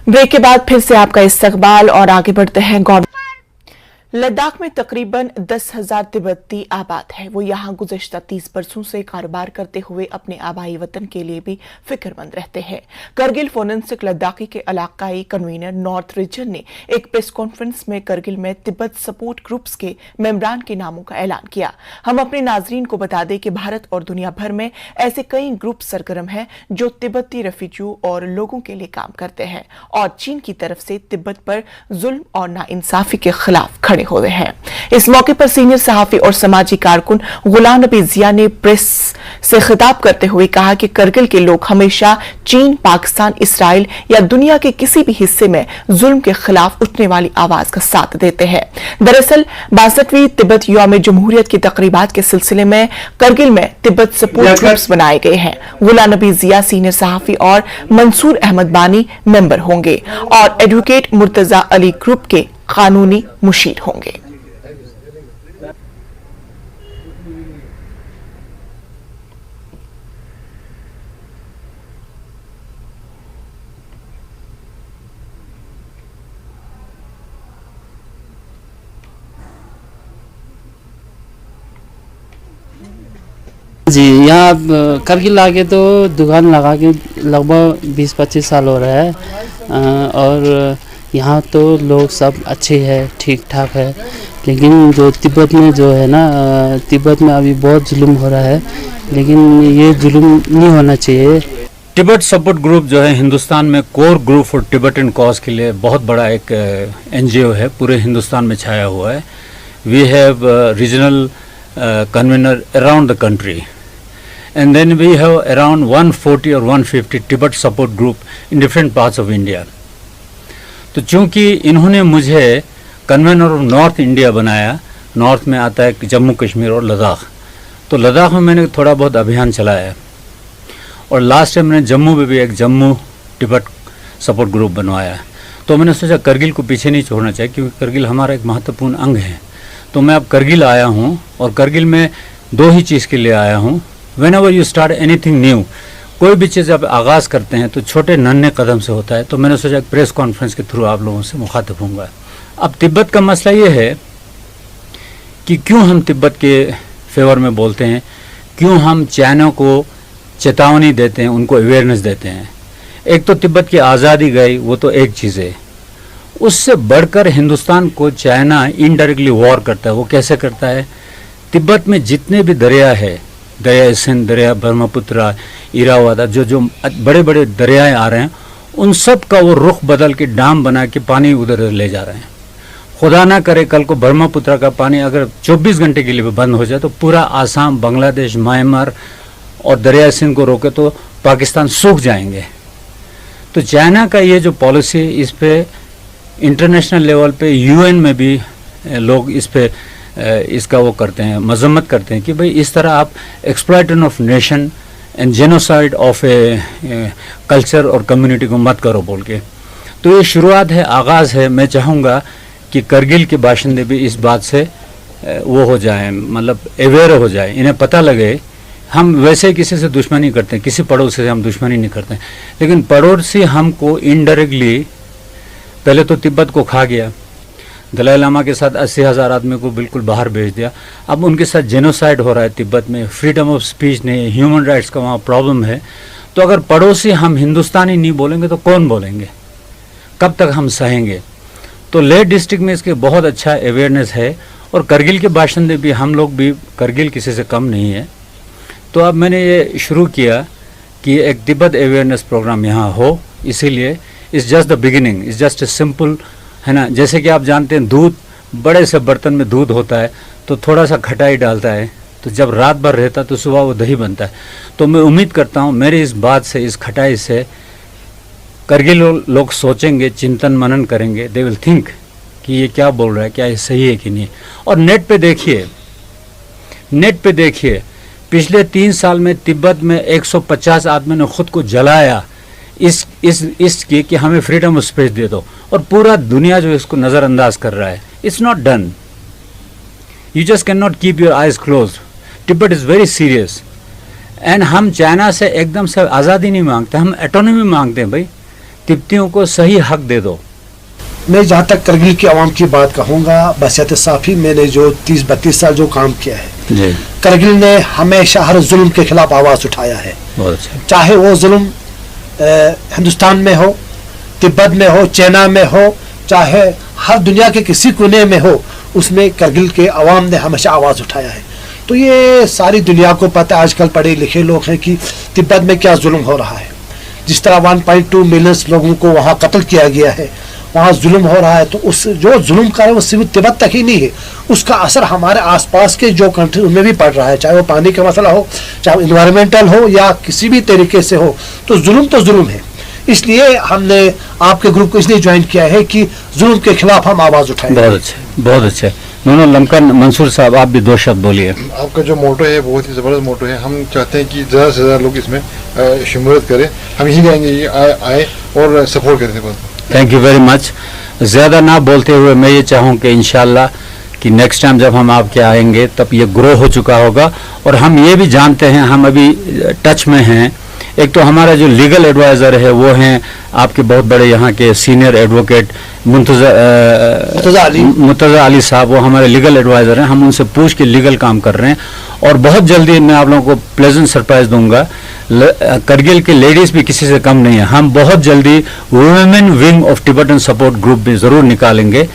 Break के बाद फिर से आपका इस्तकबाल और आगे बढ़ते हैं। लद्दाख में तकरीबन 10,000 तिब्बती आबाद है। वो यहाँ गुज़श्ता 30 बरसों से कारोबार करते हुए अपने आबाई वतन के लिए भी फिक्रमंद रहते हैं। करगिल फोरेंसिक लद्दाखी के इलाकाई कन्वीनर नॉर्थ रीजन ने एक प्रेस कॉन्फ्रेंस में करगिल में तिब्बत सपोर्ट ग्रुप्स के मेंबरान के नामों का ऐलान किया। हम अपने नाजरीन को बता दें कि भारत और दुनिया भर में ऐसे कई ग्रुप सरगर्म हैं जो तिब्बती रेफ्यूजी और लोगों के लिए काम करते हैं और चीन की तरफ से तिब्बत पर जुल्म और नाइंसाफी के खिलाफ खड़े हुए हैं। इस मौके पर सीनियर सहाफी और समाजी कारकुन गुलाम नबी जिया ने प्रेस से खिताब करते हुए कहा कि करगिल के लोग हमेशा चीन, पाकिस्तान, इसराइल या दुनिया के किसी भी हिस्से में जुल्म के खिलाफ उठने वाली आवाज का साथ देते हैं। दरअसल 62वीं तिब्बत यौम जमहूरियत की तकरीबात के सिलसिले में करगिल में तिब्बत सपोर्ट ग्रुप्स बनाए गए हैं। गुलाम नबी जिया सीनियर सहाफी और मंसूर अहमद बानी मेंबर होंगे और एडवोकेट मुर्तजा अली ग्रुप के कानूनी मुशीर होंगे। जी, यहाँ करगिल आके तो दुकान लगा के लगभग 20-25 साल हो रहा है और यहाँ तो लोग सब अच्छे हैं, ठीक ठाक है। लेकिन जो तिब्बत में जो है ना, तिब्बत में अभी बहुत जुल्म हो रहा है, लेकिन ये जुल्म नहीं होना चाहिए। तिब्बत सपोर्ट ग्रुप जो है हिंदुस्तान में core group for Tibetan cause के लिए बहुत बड़ा एक एनजीओ है, पूरे हिंदुस्तान में छाया हुआ है। We have regional convener around the country and then we have around 140 or 150 Tibet support group in different parts of India. तो चूंकि इन्होंने मुझे कन्वीनर ऑफ नॉर्थ इंडिया बनाया, नॉर्थ में आता है जम्मू कश्मीर और लद्दाख, तो लद्दाख में मैंने थोड़ा बहुत अभियान चलाया और लास्ट टाइम मैंने जम्मू में भी एक जम्मू तिब्बत सपोर्ट ग्रुप बनवाया। तो मैंने सोचा करगिल को पीछे नहीं छोड़ना चाहिए क्योंकि करगिल हमारा एक महत्वपूर्ण अंग है। तो मैं अब करगिल आया हूँ और करगिल में दो ही चीज़ के लिए आया हूँ। Whenever you start anything new, कोई भी चीज़ आप आगाज़ करते हैं तो छोटे नन्हे कदम से होता है। तो मैंने सोचा प्रेस कॉन्फ्रेंस के थ्रू आप लोगों से मुखातिब होऊंगा। अब तिब्बत का मसला ये है कि क्यों हम तिब्बत के फेवर में बोलते हैं, क्यों हम चाइना को चेतावनी देते हैं, उनको अवेयरनेस देते हैं। एक तो तिब्बत की आज़ादी गई, वो तो एक चीज़ है। उससे बढ़कर हिंदुस्तान को चाइना इनडायरेक्टली वॉर करता है। वो कैसे करता है? तिब्बत में जितने भी दरिया है, दरिया सिंध, दरिया ब्रह्मपुत्र, इरावदा, जो बड़े बड़े दरियाएं आ रहे हैं, उन सब का वो रुख बदल के डाम बना के पानी उधर ले जा रहे हैं। खुदा ना करे कल को ब्रह्मपुत्र का पानी अगर 24 घंटे के लिए भी बंद हो जाए तो पूरा आसाम, बांग्लादेश, म्यांमार और दरिया सिंध को रोके तो पाकिस्तान सूख जाएंगे। तो चाइना का ये जो पॉलिसी है, इस पे इंटरनेशनल लेवल पे यूएन में भी लोग इस पे इसका वो करते हैं, मजम्मत करते हैं कि भाई इस तरह आप exploitation of nation and genocide of a culture और कम्युनिटी को मत करो बोल के। तो ये शुरुआत है, आगाज़ है। मैं चाहूँगा कि करगिल के बाशिंदे भी इस बात से वो हो जाए, मतलब अवेयर हो जाए, इन्हें पता लगे। हम वैसे किसी से दुश्मनी करते हैं, किसी पड़ोसी से हम दुश्मनी नहीं करते, लेकिन पड़ोसी हमको इनडायरेक्टली पहले तो तिब्बत को खा गया, दलाई लामा के साथ 80,000 आदमी को बिल्कुल बाहर भेज दिया। अब उनके साथ जेनोसाइड हो रहा है तिब्बत में, फ्रीडम ऑफ स्पीच नहीं, ह्यूमन राइट्स का वहाँ प्रॉब्लम है। तो अगर पड़ोसी हम हिंदुस्तानी नहीं बोलेंगे तो कौन बोलेंगे? कब तक हम सहेंगे? तो लेह डिस्ट्रिक्ट में इसके बहुत अच्छा अवेयरनेस है और करगिल के बाशिंदे भी, हम लोग भी, करगिल किसी से कम नहीं है। तो अब मैंने ये शुरू किया कि एक तिब्बत अवेयरनेस प्रोग्राम यहाँ हो। इसीलिए it's just the beginning, it's just a simple, है ना। जैसे कि आप जानते हैं दूध, बड़े से बर्तन में दूध होता है तो थोड़ा सा खटाई डालता है, तो जब रात भर रहता तो सुबह वो दही बनता है। तो मैं उम्मीद करता हूँ मेरी इस बात से, इस खटाई से करगिल लोग सोचेंगे, चिंतन मनन करेंगे, दे विल थिंक कि ये क्या बोल रहा है, क्या ये सही है कि नहीं। और नेट पे देखिए पिछले 3 साल में तिब्बत में 150 आदमी ने खुद को जलाया इसके कि हमें फ्रीडम ऑफ स्पीच दे दो, और पूरा दुनिया जो इसको नज़रअंदाज कर रहा है। It's not done, you just can not keep your eyes close. Tibet is very serious and हम चाइना से एकदम से आज़ादी नहीं मांगते, हम ऑटोनॉमी मांगते हैं भाई। तिब्बतियों को सही हक दे दो। मैं जहाँ तक करगिल की आवाम की बात कहूँगा, बहसियत साफ़ी मैंने जो 30-32 साल जो काम किया है, जी करगिल ने हमेशा हर जुल्म के खिलाफ आवाज़ उठाया है। बहुत अच्छा। चाहे वो जुल्म हिंदुस्तान में हो, तिब्बत में हो, चाइना में हो, चाहे हर दुनिया के किसी कोने में हो, उसमें करगिल के अवाम ने हमेशा आवाज़ उठाया है। तो ये सारी दुनिया को पता है, आजकल पढ़े लिखे लोग हैं कि तिब्बत में क्या जुल्म हो रहा है। जिस तरह 1.2 मिलियन लोगों को वहाँ कत्ल किया गया है, वहाँ जुल्म हो रहा है। तो उस जो जुल्म कर रहा है वो सिर्फ तिब्बत तक ही नहीं है, उसका असर हमारे आसपास के जो कंट्री उनमें भी पड़ रहा है, चाहे वो पानी का मसला हो, चाहे इन्वायरमेंटल हो, या किसी भी तरीके से हो। तो जुल्म है। इसलिए हमने आपके ग्रुप को इसलिए ज्वाइन किया है कि जुल्म के खिलाफ हम आवाज़ उठाएं। बहुत अच्छे, बहुत अच्छे। नूनो लमकन मंसूर साहब, आप भी 2 शब्द बोलिए। आपका जो मोटो है बहुत ही ज़बरदस्त मोटो है। हम चाहते हैं कि ज़्यादा से ज़्यादा लोग इसमें शमूलियत करें। हम यही कहेंगे कि आए और सपोर्ट करें। Thank you very much. ज़्यादा ना बोलते हुए मैं ये चाहूँ कि इंशाल्लाह कि नेक्स्ट टाइम जब हम आपके आएंगे तब ये ग्रो हो चुका होगा। और हम ये भी जानते हैं, हम अभी टच में हैं, एक तो हमारा जो लीगल एडवाइज़र है वो हैं आपके बहुत बड़े यहाँ के सीनियर एडवोकेट मुर्तज़ा अली साहब, वो हमारे लीगल एडवाइज़र हैं। हम उनसे पूछ के लीगल काम कर रहे हैं और बहुत जल्दी मैं आप लोगों को प्लेजेंट सरप्राइज दूंगा। करगिल के लेडीज़ भी किसी से कम नहीं है। हम बहुत जल्दी women wing of Tibetan support group भी ज़रूर निकालेंगे